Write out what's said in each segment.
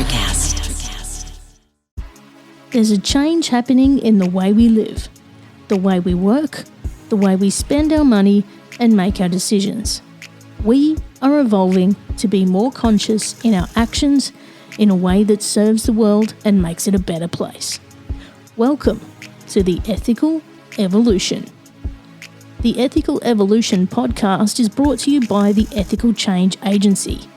Electrocast. There's a change happening in the way we live, the way we work, the way we spend our money and make our decisions. We are evolving to be more conscious in our actions in a way that serves the world and makes it a better place. Welcome to the Ethical Evolution. The Ethical Evolution podcast is brought to you by the Ethical Change Agency.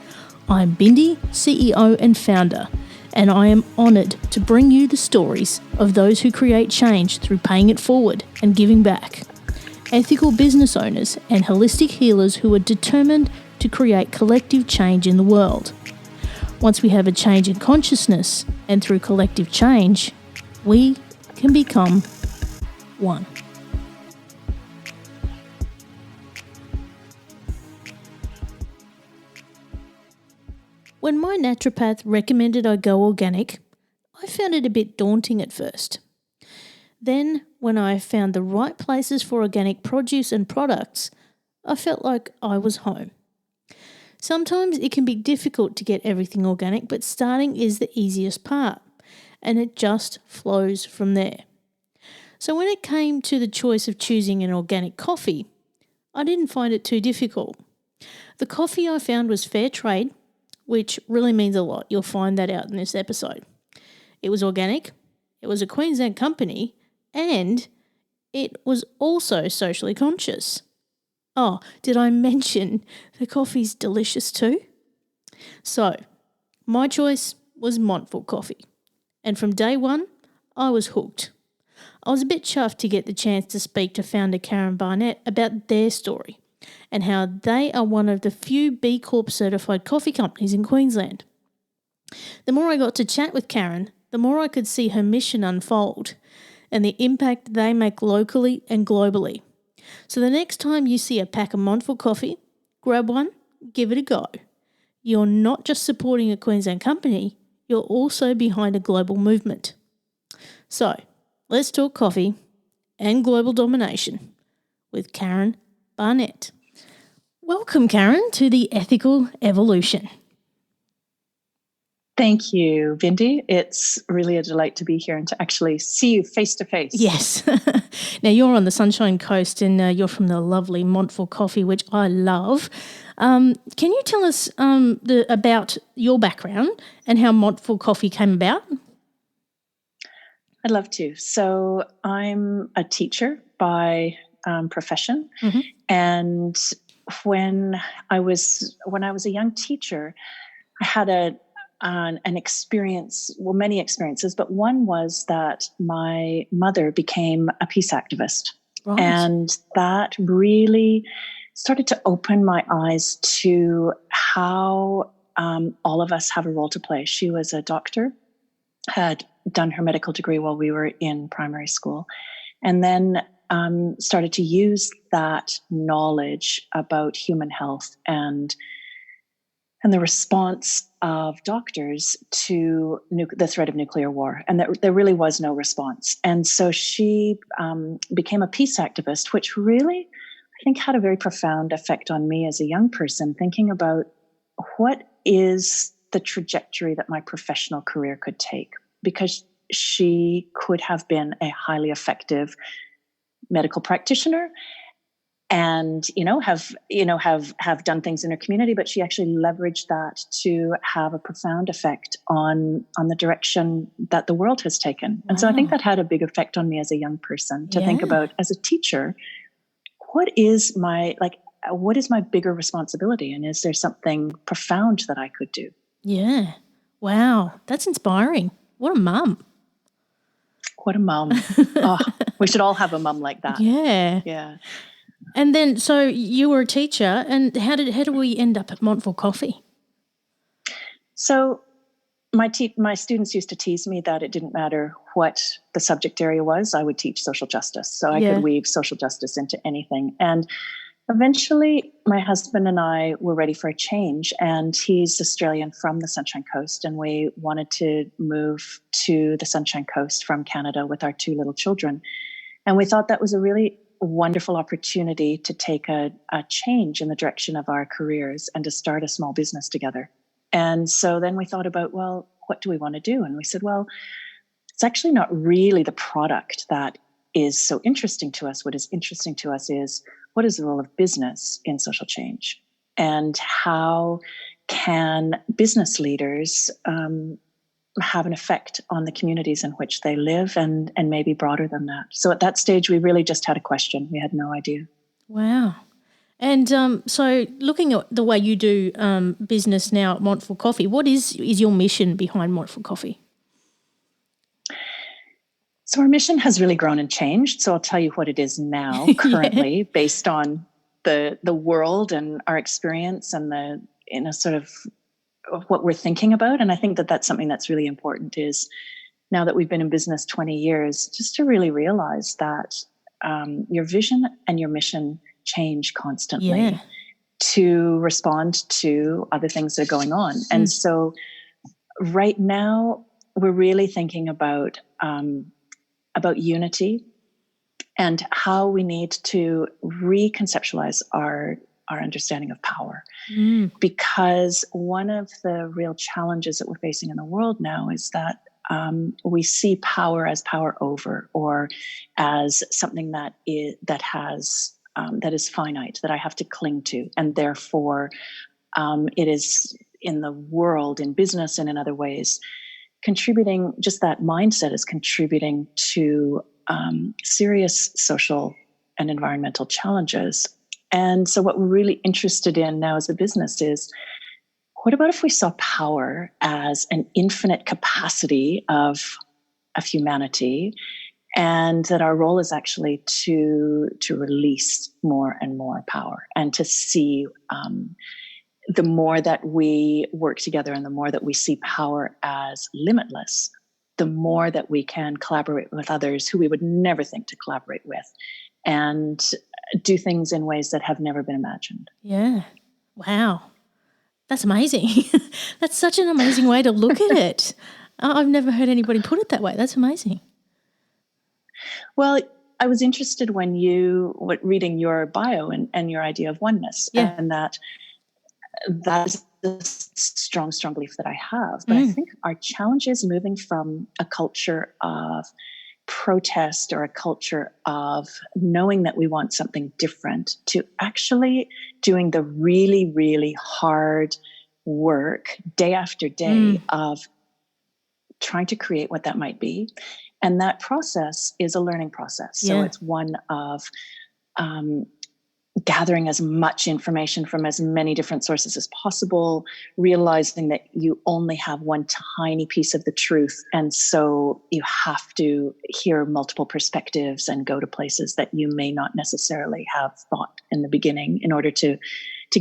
I'm Bindi, CEO and founder, and I am honoured to bring you the stories of those who create change through paying it forward and giving back. Ethical business owners and holistic healers who are determined to create collective change in the world. Once we have a change in consciousness, and through collective change, we can become one. When my naturopath recommended I go organic, I found it a bit daunting at first. Then, when I found the right places for organic produce and products, I felt like I was home. Sometimes it can be difficult to get everything organic, but starting is the easiest part, and it just flows from there. So when it came to the choice of choosing an organic coffee, I didn't find it too difficult. The coffee I found was fair trade, which really means a lot. You'll find that out in this episode. It was organic, it was a Queensland company, and it was also socially conscious. Oh, did I mention the coffee's delicious too? So, my choice was Montville Coffee. And from day one, I was hooked. I was a bit chuffed to get the chance to speak to Founder Karen Barnett about their story and how they are one of the few B Corp certified coffee companies in Queensland. The more I got to chat with Karen, the more I could see her mission unfold and the impact they make locally and globally. So the next time you see a pack of Montville Coffee, grab one, give it a go. You're not just supporting a Queensland company, you're also behind a global movement. So, let's talk coffee and global domination with Karen Barnett. Welcome, Karen, to the Ethical Evolution. Thank you, Bindi. It's really a delight to be here and to actually see you face to face. Yes. Now, you're on the Sunshine Coast and you're from the lovely Montville Coffee, which I love. Can you tell us about your background and how Montville Coffee came about? I'd love to. So I'm a teacher by profession. Mm-hmm. And when I was a young teacher, I had an experience, well, many experiences, but one was that my mother became a peace activist. Right. And that really started to open my eyes to how all of us have a role to play. She was a doctor, had done her medical degree while we were in primary school, and then started to use that knowledge about human health and the response of doctors to the threat of nuclear war, and that there really was no response. And so she became a peace activist, which really, I think, had a very profound effect on me as a young person, thinking about what is the trajectory that my professional career could take, because she could have been a highly effective medical practitioner and have done things in her community, but she actually leveraged that to have a profound effect on the direction that the world has taken. And so I think that had a big effect on me as a young person to think about, as a teacher, what is my bigger responsibility, and is there something profound that I could do? Yeah. Wow. That's inspiring. What a mum. What a mum. Oh, we should all have a mum like that. Yeah. Yeah. And then, so you were a teacher, and how did we end up at Montville Coffee? So my students used to tease me that it didn't matter what the subject area was, I would teach social justice. So I could weave social justice into anything. And eventually my husband and I were ready for a change, and he's Australian from the Sunshine Coast, and we wanted to move to the Sunshine Coast from Canada with our two little children. And we thought that was a really wonderful opportunity to take a change in the direction of our careers and to start a small business together. And so then we thought about, well, what do we want to do? And we said, well, it's actually not really the product that is so interesting to us. What is interesting to us is, what is the role of business in social change? And how can business leaders have an effect on the communities in which they live, and maybe broader than that? So at that stage, we really just had a question. We had no idea. Wow. And so looking at the way you do business now at Montville Coffee, what is your mission behind Montville Coffee? So our mission has really grown and changed. So I'll tell you what it is now currently, based on the world and our experience and the sort of what we're thinking about. And I think that that's something that's really important, is now that we've been in business 20 years, just to really realize that your vision and your mission change constantly to respond to other things that are going on. And so right now we're really thinking about unity and how we need to reconceptualize our understanding of power. Because one of the real challenges that we're facing in the world now is that we see power as power over, or as something that is finite, that I have to cling to, and therefore it is in the world, in business, and in other ways, contributing. Just that mindset is contributing to serious social and environmental challenges. And so what we're really interested in now as a business is, what about if we saw power as an infinite capacity of humanity, and that our role is actually to release more and more power, and to see the more that we work together and the more that we see power as limitless, the more that we can collaborate with others who we would never think to collaborate with, and do things in ways that have never been imagined. Yeah. Wow. That's amazing. That's such an amazing way to look at it. I've never heard anybody put it that way. That's amazing. Well, I was interested when reading your bio and your idea of oneness, and that is a strong belief that I have. But I think our challenge is moving from a culture of protest or a culture of knowing that we want something different, to actually doing the really, really hard work day after day of trying to create what that might be. And that process is a learning process. So it's one of gathering as much information from as many different sources as possible, realizing that you only have one tiny piece of the truth. And so you have to hear multiple perspectives and go to places that you may not necessarily have thought in the beginning, in order to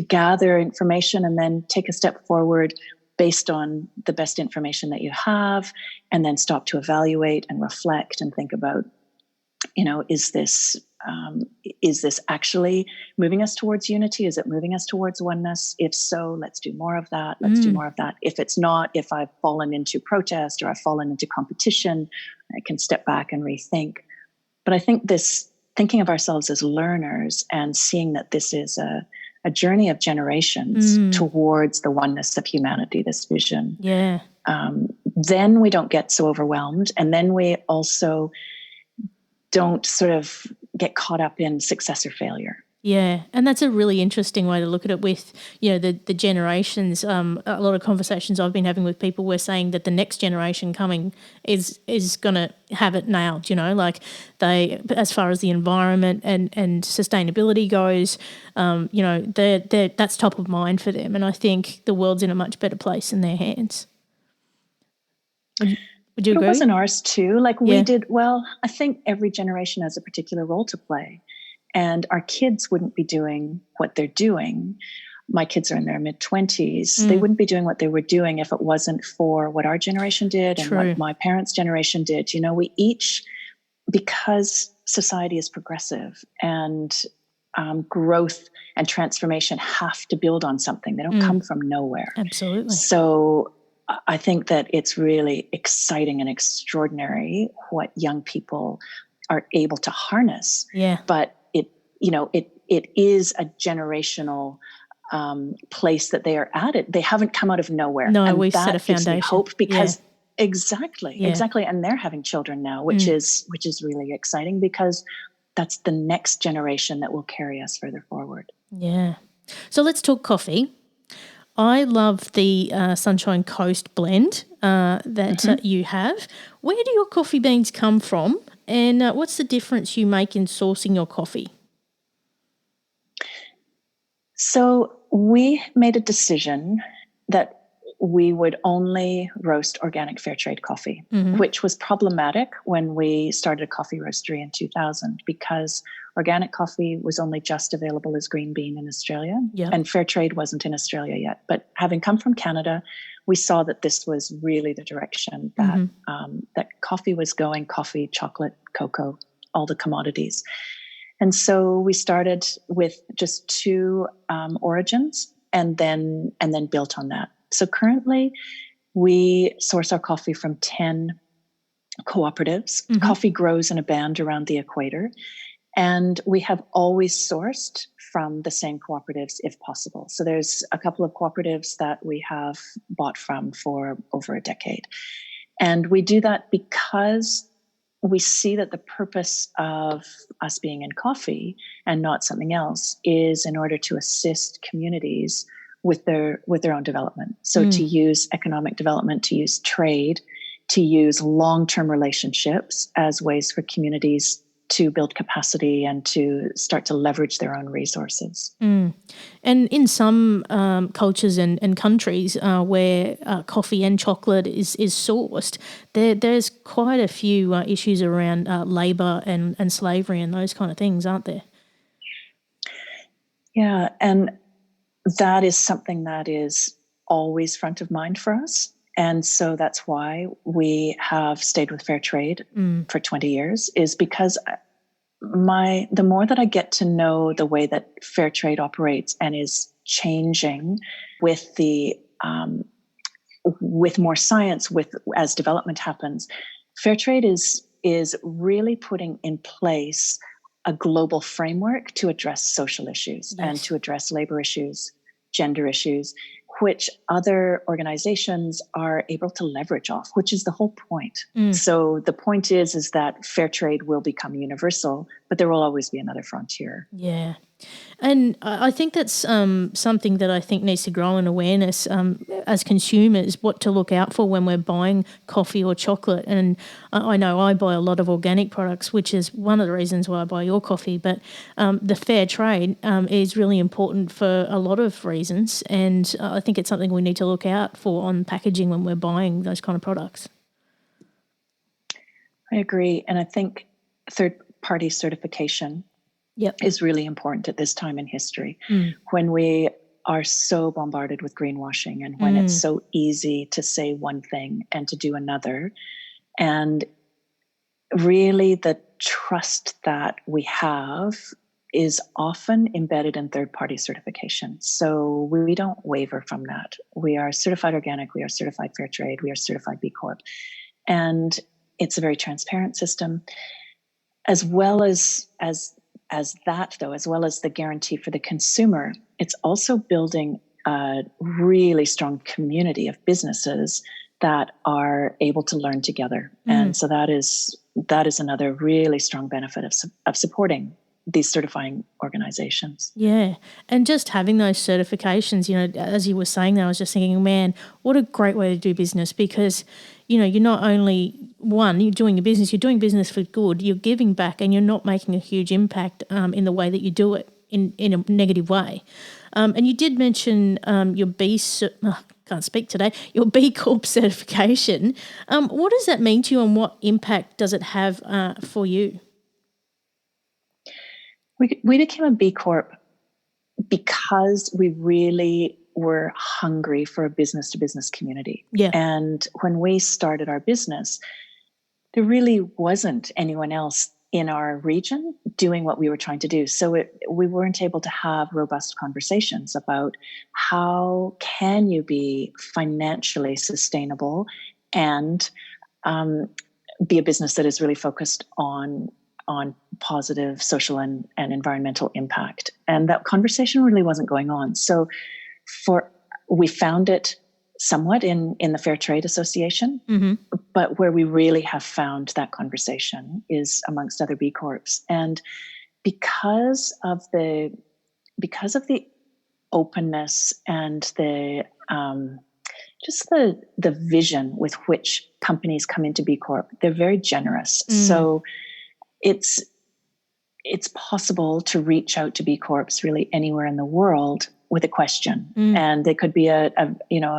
gather information and then take a step forward based on the best information that you have, and then stop to evaluate and reflect and think about, is this actually moving us towards unity? Is it moving us towards oneness? If so, let's do more of that. Let's do more of that. If it's not, if I've fallen into protest or I've fallen into competition, I can step back and rethink. But I think this thinking of ourselves as learners and seeing that this is a journey of generations towards the oneness of humanity, this vision. Yeah. Then we don't get so overwhelmed. And then we also don't sort of get caught up in success or failure. Yeah, and that's a really interesting way to look at it with, the generations. A lot of conversations I've been having with people were saying that the next generation coming is going to have it nailed, like they, as far as the environment and sustainability goes, that's top of mind for them. And I think the world's in a much better place in their hands. Would you agree? It wasn't ours too. We did, well, I think every generation has a particular role to play. And our kids wouldn't be doing what they're doing. My kids are in their mid-20s. They wouldn't be doing what they were doing if it wasn't for what our generation did and what my parents' generation did. We each, because society is progressive and growth and transformation have to build on something. They don't come from nowhere. Absolutely. So I think that it's really exciting and extraordinary what young people are able to harness. Yeah. But it is a generational place that they are at. They haven't come out of nowhere. No, and we've that set a gives foundation. me hope because Yeah. exactly. And they're having children now, which is really exciting, because that's the next generation that will carry us further forward. Yeah. So let's talk coffee. I love the Sunshine Coast blend that you have. Where do your coffee beans come from, and what's the difference you make in sourcing your coffee? So we made a decision that we would only roast organic fair trade coffee, which was problematic when we started a coffee roastery in 2000, because organic coffee was only just available as green bean in Australia, and fair trade wasn't in Australia yet. But having come from Canada, we saw that this was really the direction that that coffee was going: coffee, chocolate, cocoa, all the commodities. And so we started with just 2 origins, and then built on that. So currently, we source our coffee from 10 cooperatives. Coffee grows in a band around the equator, and we have always sourced from the same cooperatives if possible. So there's a couple of cooperatives that we have bought from for over a decade. And we do that because we see that the purpose of us being in coffee and not something else is in order to assist communities with their own development. So to use economic development, to use trade, to use long-term relationships as ways for communities to build capacity and to start to leverage their own resources. And in some cultures and countries where coffee and chocolate is sourced, there's quite a few issues around labour and slavery and those kind of things, aren't there? Yeah, and that is something that is always front of mind for us. And so that's why we have stayed with fair trade for 20 years, is because the more that I get to know the way that fair trade operates and is changing with the with more science, as development happens, fair trade is really putting in place a global framework to address social issues and to address labor issues, gender issues, which other organizations are able to leverage off, which is the whole point. So the point is that fair trade will become universal, but there will always be another frontier. Yeah. And I think that's something that I think needs to grow in awareness as consumers, what to look out for when we're buying coffee or chocolate. And I know I buy a lot of organic products, which is one of the reasons why I buy your coffee. But the fair trade is really important for a lot of reasons. And I think it's something we need to look out for on packaging when we're buying those kind of products. I agree. And I think third-party certification is really important at this time in history, when we are so bombarded with greenwashing and when it's so easy to say one thing and to do another. And really the trust that we have is often embedded in third-party certification. So we don't waver from that. We are certified organic, we are certified fair trade, we are certified B Corp. And it's a very transparent system, as well as that, though, as well as the guarantee for the consumer. It's also building a really strong community of businesses that are able to learn together. And so that is another really strong benefit of supporting these certifying organizations. Yeah. And just having those certifications, as you were saying there, I was just thinking, man, what a great way to do business, because, you're not only, you're doing you're doing business for good, you're giving back, and you're not making a huge impact in the way that you do it in a negative way. And you did mention your can't speak today, your B Corp certification. What does that mean to you, and what impact does it have for you? We became a B Corp because we really were hungry for a business-to-business community. Yeah. And when we started our business, there really wasn't anyone else in our region doing what we were trying to do. So we weren't able to have robust conversations about how can you be financially sustainable and be a business that is really focused on on positive social and environmental impact. And that conversation really wasn't going on. So we found it somewhat in the Fair Trade Association, but where we really have found that conversation is amongst other B Corps. And because of the openness and the vision with which companies come into B Corp, they're very generous. So it's possible to reach out to B Corps really anywhere in the world with a question. And it could be a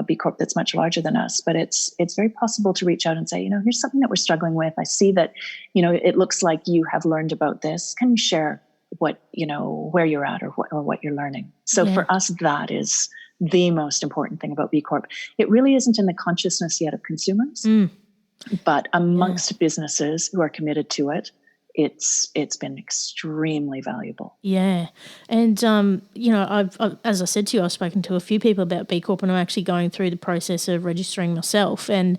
B Corp that's much larger than us, but it's very possible to reach out and say, here's something that we're struggling with. I see that, it looks like you have learned about this. Can you share what, where you're at or what you're learning? So for us, that is the most important thing about B Corp. It really isn't in the consciousness yet of consumers, but amongst businesses who are committed to it, it's been extremely valuable. Yeah. And, I've, as I said to you, I've spoken to a few people about B Corp, and I'm actually going through the process of registering myself. And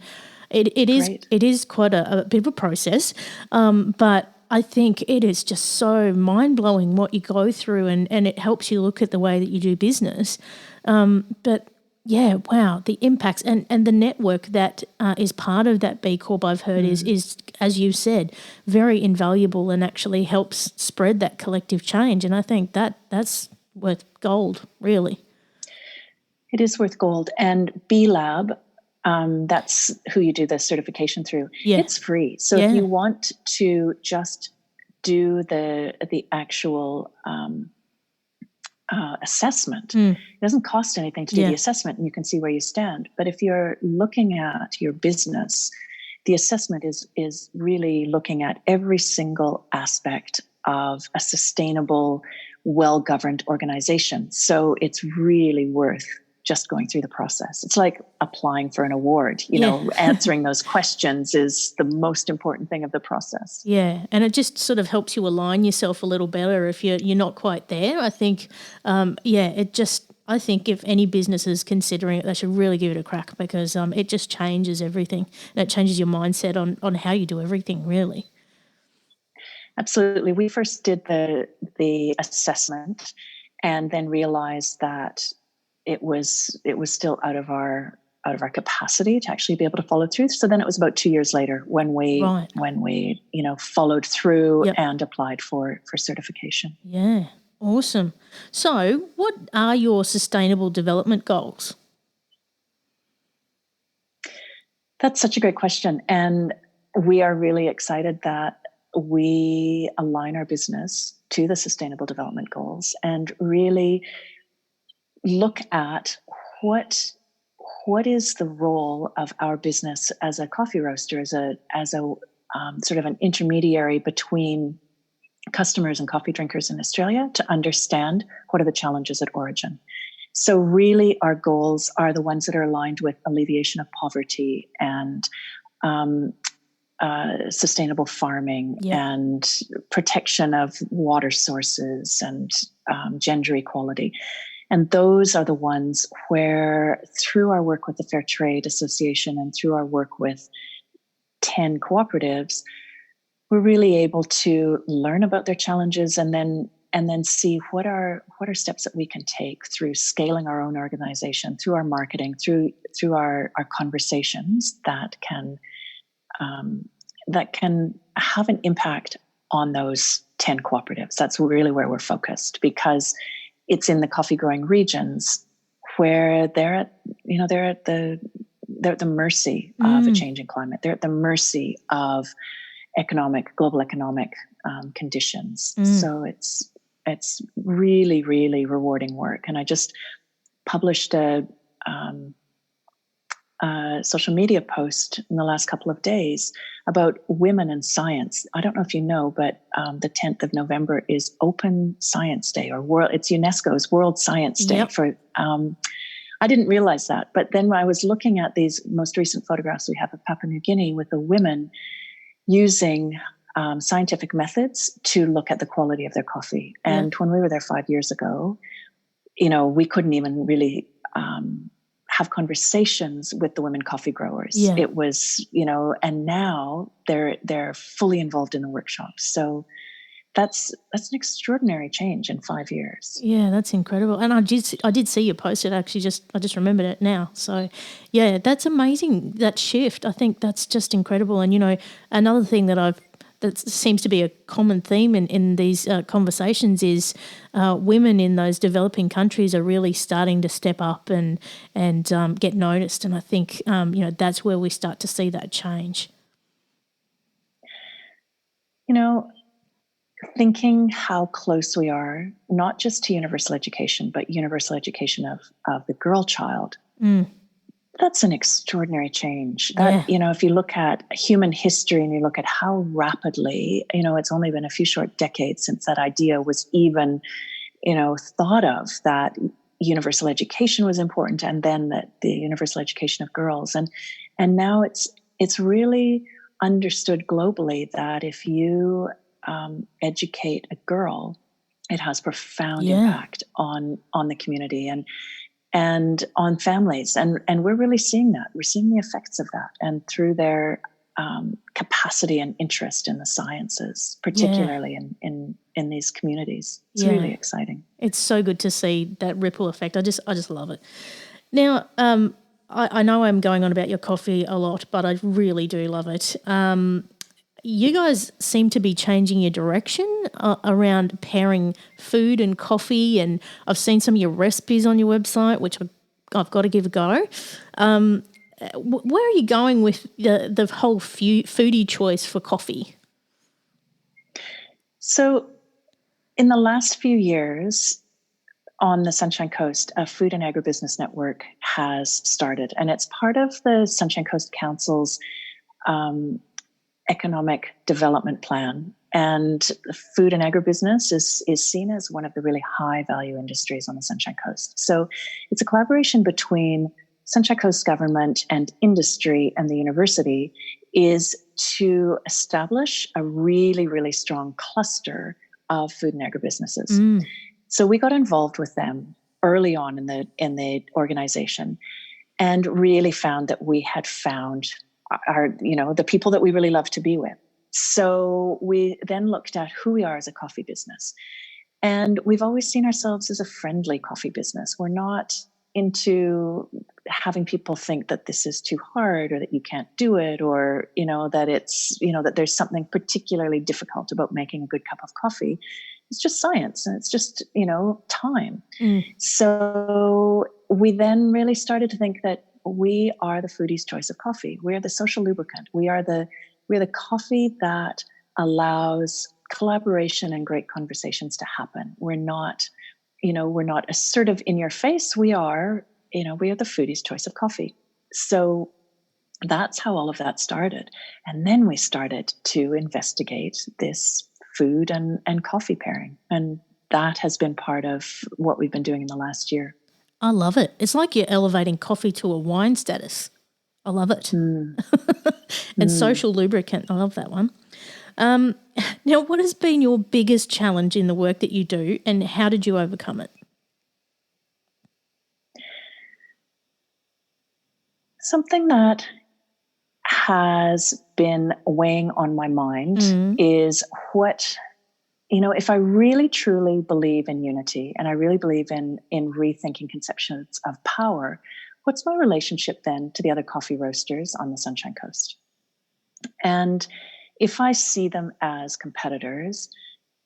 it is quite a bit of a process, but I think it is just so mind-blowing what you go through, and it helps you look at the way that you do business. But yeah, wow, the impacts and the network that is part of that B Corp, I've heard is, as you said, very invaluable and actually helps spread that collective change. And I think that's worth gold, really. It is worth gold. And B Lab, that's who you do the certification through. Yeah. It's free. So if you want to just do the actual assessment, it doesn't cost anything to do the assessment, and you can see where you stand. But if you're looking at your business, the assessment is really looking at every single aspect of a sustainable, well-governed organization. So it's really worth just going through the process. It's like applying for an award, answering those questions is the most important thing of the process. Yeah. And it just sort of helps you align yourself a little better if you're not quite there. I think, I think if any business is considering it, they should really give it a crack, because it just changes everything. And it changes your mindset on how you do everything, really. Absolutely. We first did the assessment and then realized that it was still out of our capacity to actually be able to follow through. So then it was about 2 years later when we followed through and applied for certification. Yeah, awesome. So what are your sustainable development goals? That's such a great question. And we are really excited that we align our business to the sustainable development goals and really look at what is the role of our business as a coffee roaster, as a sort of an intermediary between customers and coffee drinkers in Australia, to understand what are the challenges at origin. So really our goals are the ones that are aligned with alleviation of poverty and sustainable farming and protection of water sources and gender equality. And those are the ones where, through our work with the Fair Trade Association and through our work with 10 cooperatives, we're really able to learn about their challenges and then see what are steps that we can take through scaling our own organization, through our marketing, through our conversations that can have an impact on those 10 cooperatives. That's really where we're focused, because it's in the coffee growing regions where they're at the mercy of a changing climate. They're at the mercy of global economic conditions. So it's really, really rewarding work. And I just published a social media post in the last couple of days about women in science. I don't know if you know, but the 10th of November is Open Science Day, it's UNESCO's World Science Day. I didn't realize that. But then I was looking at these most recent photographs we have of Papua New Guinea with the women using scientific methods to look at the quality of their coffee. And when we were there 5 years ago, we couldn't even really have conversations with the women coffee growers. Yeah. It was, and now they're fully involved in the workshops. So that's an extraordinary change in 5 years. Yeah, that's incredible. And I did see your post. I just remembered it now. So, yeah, that's amazing, that shift. I think that's just incredible. And, another thing that seems to be a common theme in these conversations is women in those developing countries are really starting to step up and get noticed. And I think, that's where we start to see that change. Thinking how close we are, not just to universal education, but universal education of the girl child. That's an extraordinary change. If you look at human history and you look at how rapidly, it's only been a few short decades since that idea was even, thought of, that universal education was important, and then that the universal education of girls. And now it's really understood globally that if you educate a girl, it has profound impact on the community and on families. And we're really seeing that. We're seeing the effects of that, and through their capacity and interest in the sciences, particularly in these communities. It's really exciting. It's so good to see that ripple effect. I just love it. Now, I know I'm going on about your coffee a lot, but I really do love it. You guys seem to be changing your direction around pairing food and coffee, and I've seen some of your recipes on your website, which I've got to give a go. Where are you going with the whole foodie choice for coffee? So in the last few years on the Sunshine Coast, a food and agribusiness network has started, and it's part of the Sunshine Coast Council's economic development plan. And food and agribusiness is seen as one of the really high value industries on the Sunshine Coast. So it's a collaboration between Sunshine Coast government and industry and the university, is to establish a really, really strong cluster of food and agribusinesses. So we got involved with them early on in the organization, and really found that we had found the people that we really love to be with. So we then looked at who we are as a coffee business. And we've always seen ourselves as a friendly coffee business. We're not into having people think that this is too hard, or that you can't do it, or, that it's, that there's something particularly difficult about making a good cup of coffee. It's just science, and it's just, time. So we then really started to think that we are the foodie's choice of coffee. We are the social lubricant. We're the coffee that allows collaboration and great conversations to happen. We're not assertive in your face. We are the foodie's choice of coffee. So that's how all of that started. And then we started to investigate this food and coffee pairing. And that has been part of what we've been doing in the last year. I love it. It's like you're elevating coffee to a wine status. I love it. And social lubricant. I love that one. Now, what has been your biggest challenge in the work that you do, and how did you overcome it? Something that has been weighing on my mind is if I really truly believe in unity, and I really believe in rethinking conceptions of power, what's my relationship then to the other coffee roasters on the Sunshine Coast? And if I see them as competitors,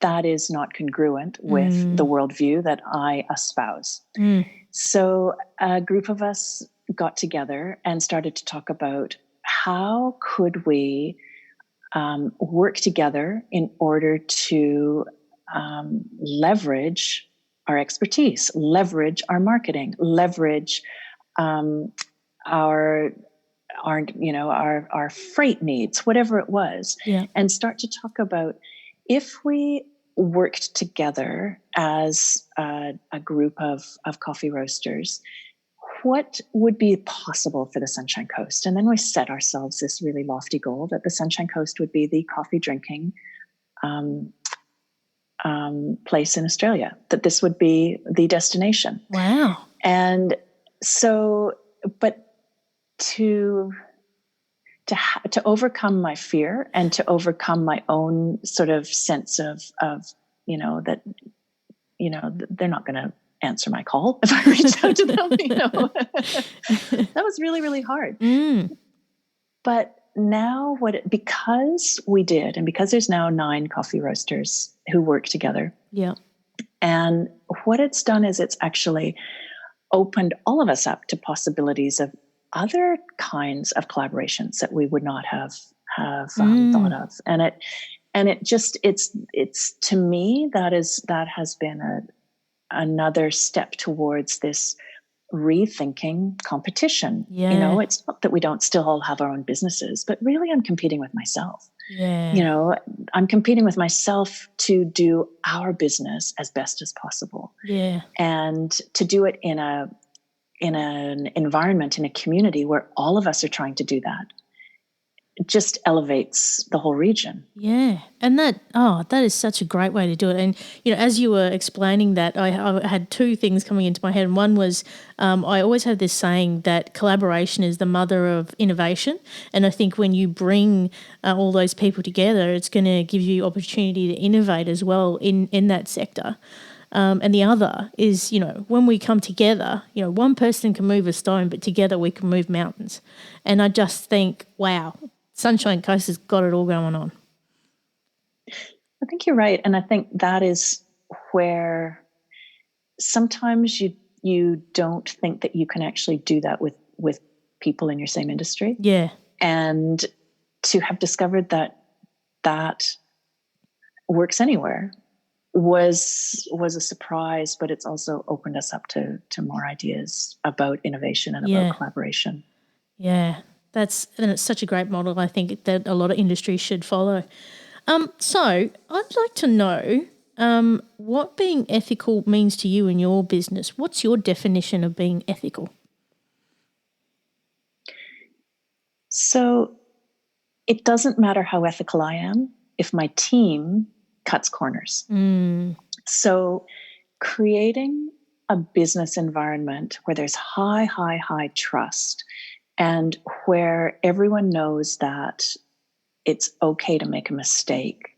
that is not congruent with the worldview that I espouse. So a group of us got together and started to talk about how could we work together in order to leverage our expertise, leverage our marketing, leverage our freight needs, whatever it was, and start to talk about, if we worked together as a group of coffee roasters, what would be possible for the Sunshine Coast? And then we set ourselves this really lofty goal that the Sunshine Coast would be the coffee drinking place in Australia, that this would be the destination. Wow. And so but to overcome my fear and to overcome my own sort of sense of that they're not going to answer my call if I reach out to them, that was really, really hard. But now because we did, and because there's now 9 coffee roasters who work together. Yeah. And what it's done is it's actually opened all of us up to possibilities of other kinds of collaborations that we would not have thought of. And it's to me, that has been another step towards this rethinking competition. Yeah. It's not that we don't still all have our own businesses, but really I'm competing with myself. Yeah. I'm competing with myself to do our business as best as possible. Yeah. And to do it in an environment, in a community where all of us are trying to do that. It just elevates the whole region. Yeah. And that is such a great way to do it. And, as you were explaining that, I had 2 things coming into my head. And one was I always have this saying that collaboration is the mother of innovation. And I think when you bring all those people together, it's going to give you opportunity to innovate as well in that sector. And the other is, when we come together, one person can move a stone, but together we can move mountains. And I just think, wow, Sunshine Coast has got it all going on. I think you're right. And I think that is where sometimes you don't think that you can actually do that with people in your same industry. Yeah. And to have discovered that works anywhere was a surprise, but it's also opened us up to more ideas about innovation and about collaboration. Yeah. And it's such a great model, I think, that a lot of industries should follow. So I'd like to know what being ethical means to you in your business. What's your definition of being ethical? So it doesn't matter how ethical I am if my team cuts corners. So creating a business environment where there's high trust and where everyone knows that it's okay to make a mistake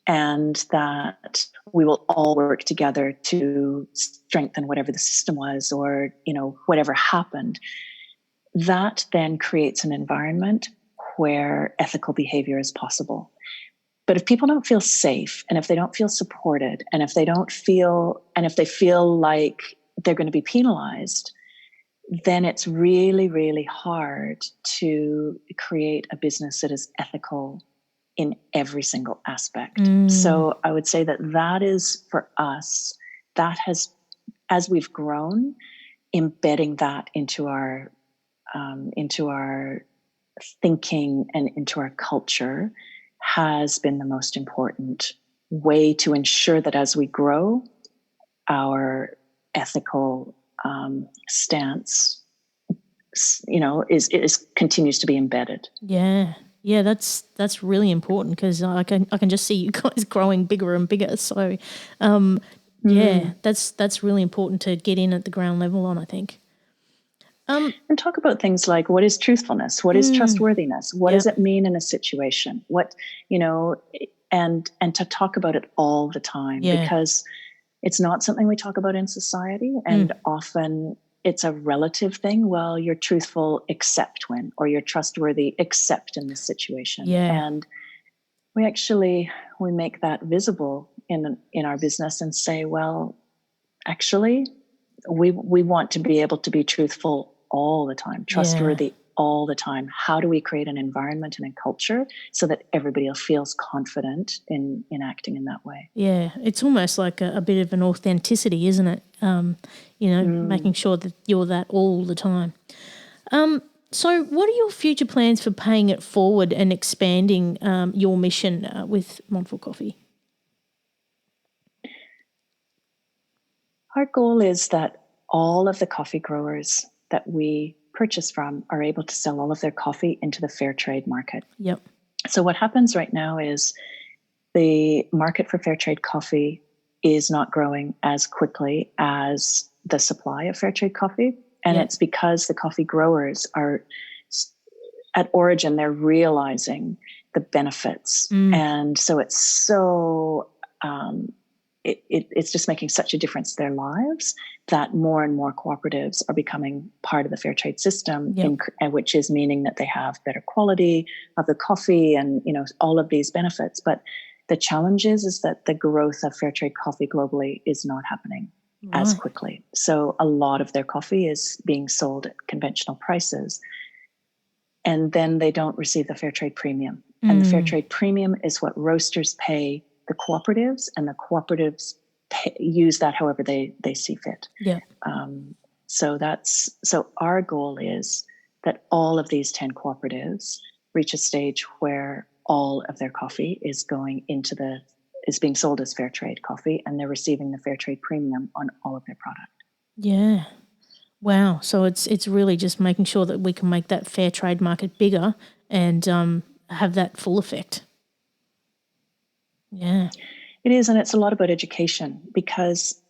and that we will all work together to strengthen whatever the system was or, whatever happened, that then creates an environment where ethical behavior is possible. But if people don't feel safe and if they don't feel supported and if they feel like they're going to be penalized, then it's really, really hard to create a business that is ethical in every single aspect. So I would say that is for us, that has, as we've grown, embedding that into our thinking and into our culture has been the most important way to ensure that as we grow, our ethical stance, is continues to be embedded. Yeah, that's really important because I can just see you guys growing bigger and bigger. So, yeah, that's really important to get in at the ground level on, I think. And talk about things like what is truthfulness, what is trustworthiness, what does it mean in a situation, and to talk about it all the time because it's not something we talk about in society, and often it's a relative thing. Well, you're truthful except when, or you're trustworthy except in this situation. And we make that visible in our business and say, well, actually, we want to be able to be truthful all the time, trustworthy all the time. How do we create an environment and a culture so that everybody feels confident in acting in that way? Yeah, it's almost like a bit of an authenticity, isn't it? Making sure that you're that all the time. So what are your future plans for paying it forward and expanding your mission with Montville Coffee? Our goal is that all of the coffee growers that we purchase from are able to sell all of their coffee into the fair trade market. Yep. So what happens right now is the market for fair trade coffee is not growing as quickly as the supply of fair trade coffee. And Yeah. it's because the coffee growers are at origin, they're realizing the benefits. And so it's so, it's just making such a difference to their lives that more and more cooperatives are becoming part of the fair trade system, Yep. which is meaning that they have better quality of the coffee and, all of these benefits. But the challenge is that the growth of fair trade coffee globally is not happening as Right. quickly. So a lot of their coffee is being sold at conventional prices. And then they don't receive the fair trade premium. And the fair trade premium is what roasters pay the cooperatives, and the cooperatives use that however they see fit. Yeah. So our goal is that all of these 10 cooperatives reach a stage where all of their coffee is being sold as fair trade coffee, and they're receiving the fair trade premium on all of their product. Yeah. Wow. So it's really just making sure that we can make that fair trade market bigger and have that full effect. Yeah. It is, and it's a lot about education, because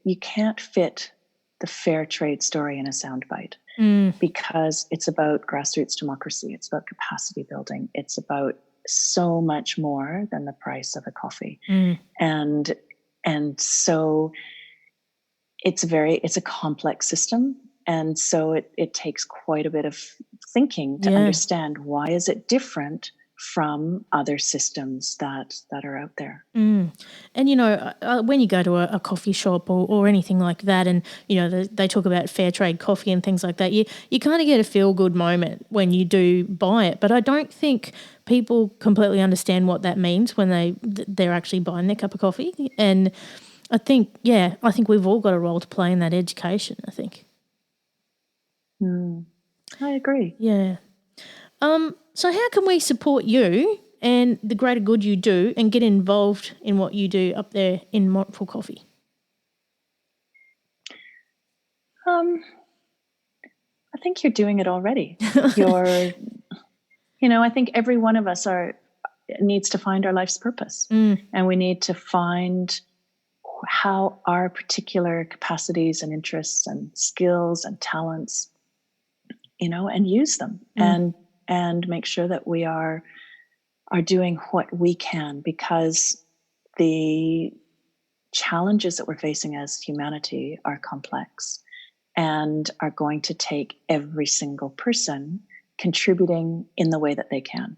you can't fit the fair trade story in a soundbite, because it's about grassroots democracy. It's about capacity building. It's about so much more than the price of a coffee. And so it's a complex system. And so it takes quite a bit of thinking to understand, why is it different from other systems that are out there. And, when you go to a coffee shop or anything like that, and, they talk about fair trade coffee and things like that, you kind of get a feel-good moment when you do buy it. But I don't think people completely understand what that means when they're actually buying their cup of coffee. And I think we've all got a role to play in that education, I think. I agree. Yeah. So how can we support you and the greater good you do and get involved in what you do up there in Montville Coffee? I think you're doing it already. I think every one of us needs to find our life's purpose, and we need to find how our particular capacities and interests and skills and talents, and use them, and make sure that we are doing what we can, because the challenges that we're facing as humanity are complex and are going to take every single person contributing in the way that they can.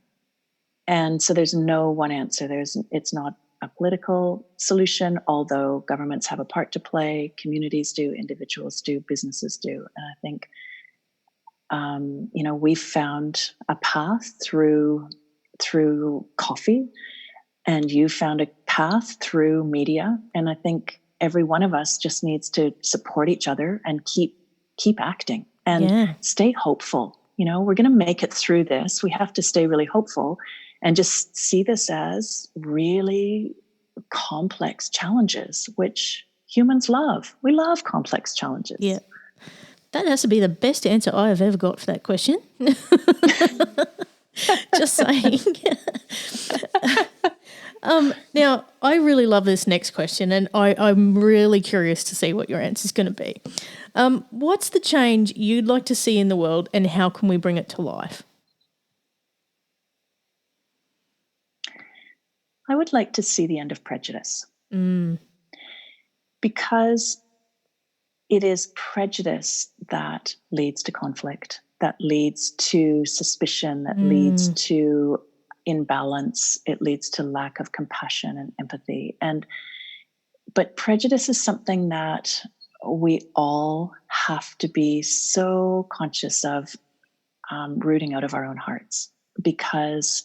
And so there's no one answer. It's not a political solution, although governments have a part to play, communities do, individuals do, businesses do. And I think, we've found a path through coffee, and you found a path through media. And I think every one of us just needs to support each other and keep acting and stay hopeful. We're going to make it through this. We have to stay really hopeful and just see this as really complex challenges, which humans love. We love complex challenges. Yeah. That has to be the best answer I have ever got for that question. Just saying. Now, I really love this next question, and I'm really curious to see what your answer is going to be. What's the change you'd like to see in the world, and how can we bring it to life? I would like to see the end of prejudice. Because it is prejudice that leads to conflict, that leads to suspicion, that leads to imbalance. It leads to lack of compassion and empathy. But prejudice is something that we all have to be so conscious of rooting out of our own hearts, because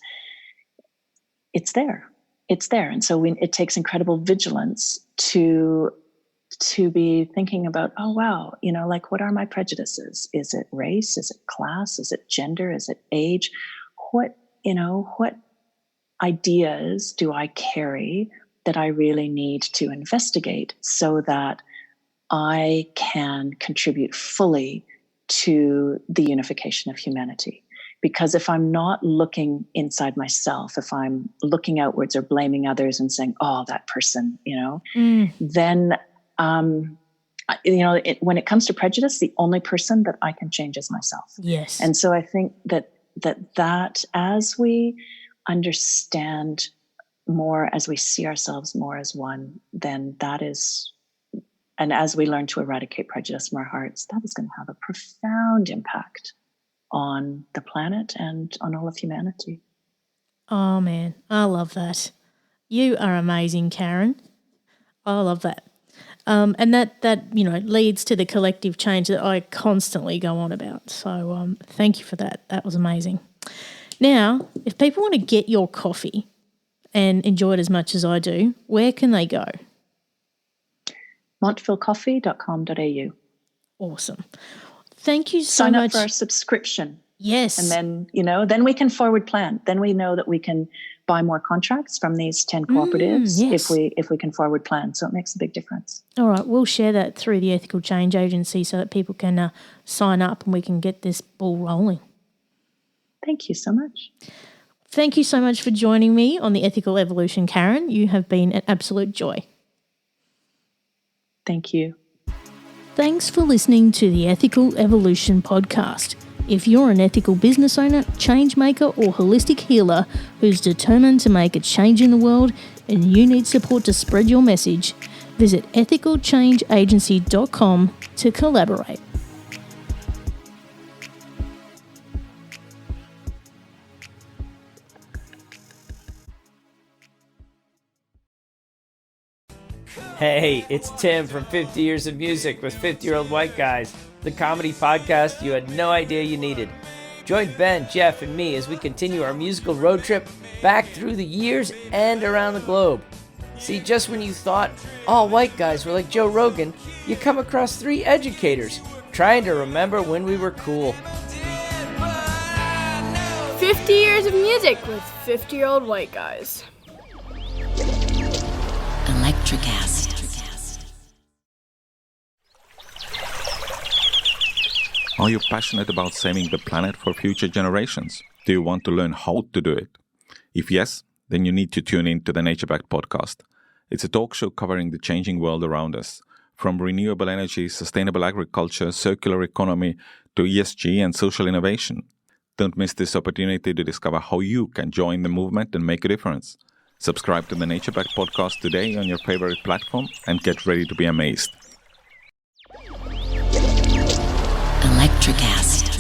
it's there. It's there. And so it takes incredible vigilance to be thinking about, oh, wow, what are my prejudices? Is it race? Is it class? Is it gender? Is it age? What ideas do I carry that I really need to investigate so that I can contribute fully to the unification of humanity? Because if I'm not looking inside myself, if I'm looking outwards or blaming others and saying, oh, that person, then when it comes to prejudice, the only person that I can change is myself. Yes. And so I think that as we understand more, as we see ourselves more as one, then and as we learn to eradicate prejudice from our hearts, that is going to have a profound impact on the planet and on all of humanity. Oh, man, I love that. You are amazing, Karen. I love that. And that leads to the collective change that I constantly go on about. So thank you for that. That was amazing. Now, if people want to get your coffee and enjoy it as much as I do, where can they go? montvillecoffee.com.au. Awesome. Thank you so much. Sign much. up for our subscription. Yes. And then, then we can forward plan. Then we know that we can buy more contracts from these 10 cooperatives if we can forward plan. So it makes a big difference. All right. We'll share that through the Ethical Change Agency so that people can sign up and we can get this ball rolling. Thank you so much. Thank you so much for joining me on the Ethical Evolution, Karen. You have been an absolute joy. Thank you. Thanks for listening to the Ethical Evolution podcast. If you're an ethical business owner, change maker, or holistic healer who's determined to make a change in the world and you need support to spread your message, visit ethicalchangeagency.com to collaborate. Hey, it's Tim from 50 Years of Music with 50-Year-Old White Guys, the comedy podcast you had no idea you needed. Join Ben, Jeff, and me as we continue our musical road trip back through the years and around the globe. See, just when you thought all white guys were like Joe Rogan, you come across 3 educators trying to remember when we were cool. 50 Years of Music with 50-Year-Old White Guys. Electricast. Are you passionate about saving the planet for future generations? Do you want to learn how to do it? If yes, then you need to tune in to the Naturopath podcast. It's a talk show covering the changing world around us, from renewable energy, sustainable agriculture, circular economy, to ESG and social innovation. Don't miss this opportunity to discover how you can join the movement and make a difference. Subscribe to the Naturopath podcast today on your favorite platform and get ready to be amazed. Electricast.